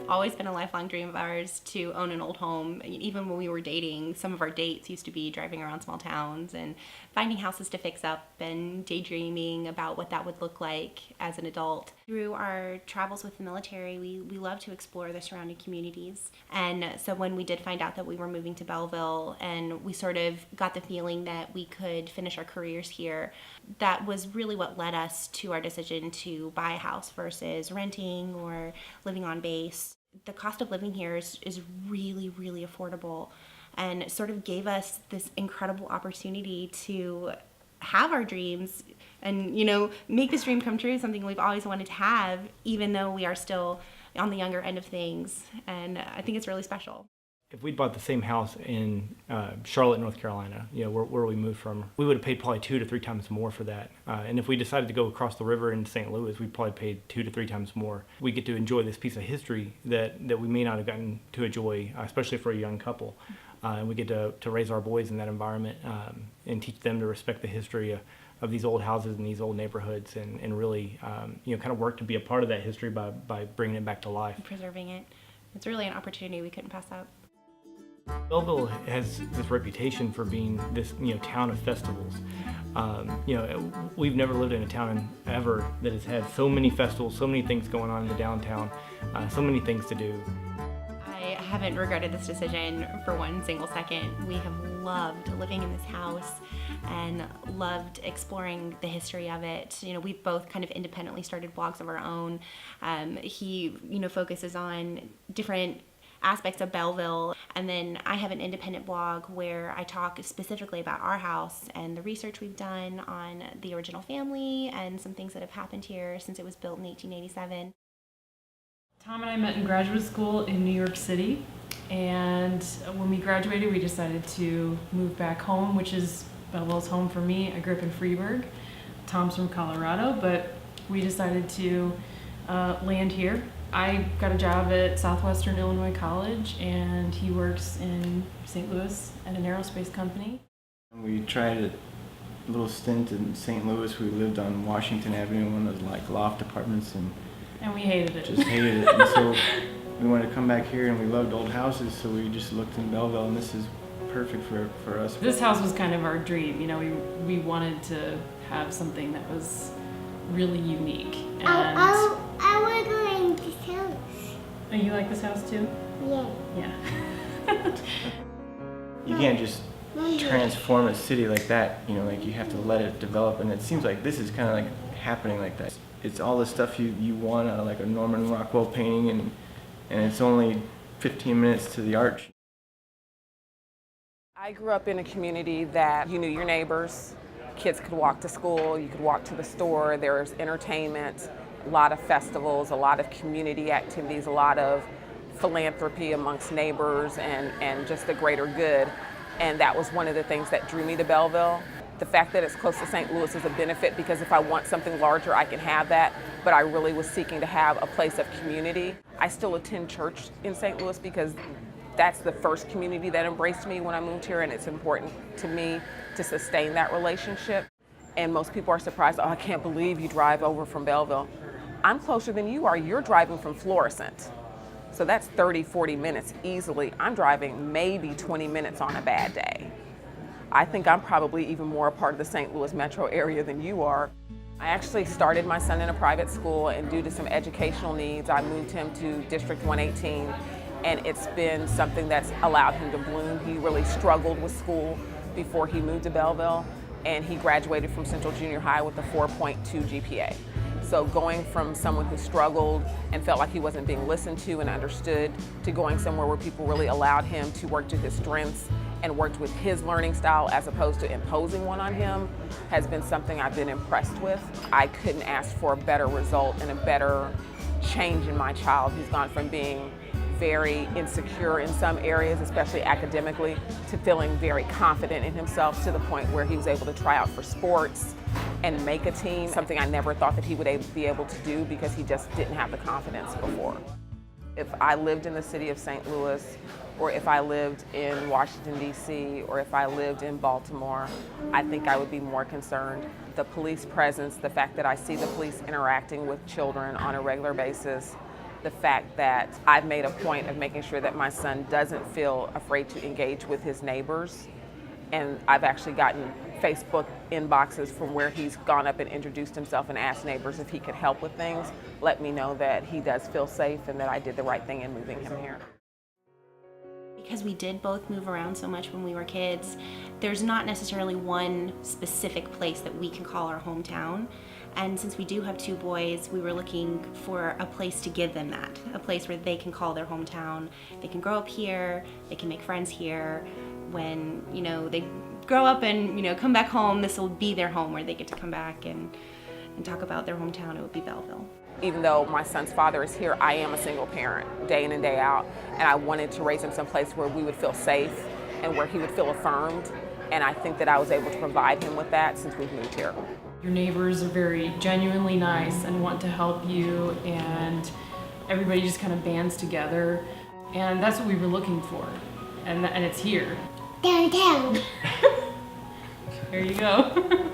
always been a lifelong dream of ours to own an old home. Even when we were dating, some of our dates used to be driving around small towns and finding houses to fix up and daydreaming about what that would look like as an adult. Through our travels with the military, we love to explore the surrounding communities. And so when we did find out that we were moving to Belleville and we sort of got the feeling that we could finish our careers here, that was really what led us to our decision to buy a house versus renting or living on base. The cost of living here is really, really affordable and sort of gave us this incredible opportunity to have our dreams and, make this dream come true, something we've always wanted to have, even though we are still on the younger end of things. And I think it's really special. If we'd bought the same house in Charlotte, North Carolina, where we moved from, we would have paid probably 2 to 3 times more for that. And if we decided to go across the river into St. Louis, we probably paid 2 to 3 times more. We get to enjoy this piece of history that we may not have gotten to enjoy, especially for a young couple. And we get to raise our boys in that environment and teach them to respect the history of these old houses and these old neighborhoods and really, kind of work to be a part of that history by bringing it back to life. Preserving it. It's really an opportunity we couldn't pass up. Belleville has this reputation for being this, town of festivals. We've never lived in a town ever that has had so many festivals, so many things going on in the downtown, so many things to do. I haven't regretted this decision for one single second. We have loved living in this house and loved exploring the history of it. We've both kind of independently started blogs of our own. He, focuses on different aspects of Belleville, and then I have an independent blog where I talk specifically about our house and the research we've done on the original family and some things that have happened here since it was built in 1887. Tom and I met in graduate school in New York City, and when we graduated we decided to move back home, which is Belleville's home for me. I grew up in Freeburg. Tom's from Colorado, but we decided to land here. I got a job at Southwestern Illinois College, and he works in St. Louis at an aerospace company. We tried a little stint in St. Louis. We lived on Washington Avenue, one of those loft apartments, and we hated it. Just hated it. And so we wanted to come back here, and we loved old houses, so we just looked in Belleville, and this is perfect for us. This house was kind of our dream. We wanted to have something that was really unique. And I want to go in this house. Oh, you like this house too? Yeah. Yeah. You can't just transform a city like that, you have to let it develop, and it seems like this is kind of like happening like that. It's all the stuff you want out of like a Norman Rockwell painting, and it's only 15 minutes to the arch. I grew up in a community that you knew your neighbors. Kids could walk to school, you could walk to the store, there was entertainment, a lot of festivals, a lot of community activities, a lot of philanthropy amongst neighbors and just the greater good. And that was one of the things that drew me to Belleville. The fact that it's close to St. Louis is a benefit because if I want something larger, I can have that, but I really was seeking to have a place of community. I still attend church in St. Louis because that's the first community that embraced me when I moved here, and it's important to me to sustain that relationship. And most people are surprised, oh, I can't believe you drive over from Belleville. I'm closer than you are. You're driving from Florissant. So that's 30, 40 minutes easily. I'm driving maybe 20 minutes on a bad day. I think I'm probably even more a part of the St. Louis metro area than you are. I actually started my son in a private school, and due to some educational needs, I moved him to District 118. And it's been something that's allowed him to bloom. He really struggled with school before he moved to Belleville, and he graduated from Central Junior High with a 4.2 GPA. So going from someone who struggled and felt like he wasn't being listened to and understood to going somewhere where people really allowed him to work to his strengths and worked with his learning style as opposed to imposing one on him has been something I've been impressed with. I couldn't ask for a better result and a better change in my child who's gone from being very insecure in some areas, especially academically, to feeling very confident in himself to the point where he was able to try out for sports and make a team, something I never thought that he would be able to do because he just didn't have the confidence before. If I lived in the city of St. Louis, or if I lived in Washington, D.C., or if I lived in Baltimore, I think I would be more concerned. The police presence, the fact that I see the police interacting with children on a regular basis, The fact that I've made a point of making sure that my son doesn't feel afraid to engage with his neighbors. And I've actually gotten Facebook inboxes from where he's gone up and introduced himself and asked neighbors if he could help with things. Let me know that he does feel safe and that I did the right thing in moving him here. Because we did both move around so much when we were kids, there's not necessarily one specific place that we can call our hometown. And since we do have two boys, we were looking for a place to give them that, a place where they can call their hometown. They can grow up here, they can make friends here. When, you know, they grow up and, you know, come back home, this will be their home where they get to come back and talk about their hometown. It would be Belleville. Even though my son's father is here, I am a single parent, day in and day out, and I wanted to raise him someplace where we would feel safe and where he would feel affirmed, and I think that I was able to provide him with that since we've moved here. Your neighbors are very genuinely nice and want to help you, and everybody just kind of bands together, and that's what we were looking for, and it's here. Downtown. There you go.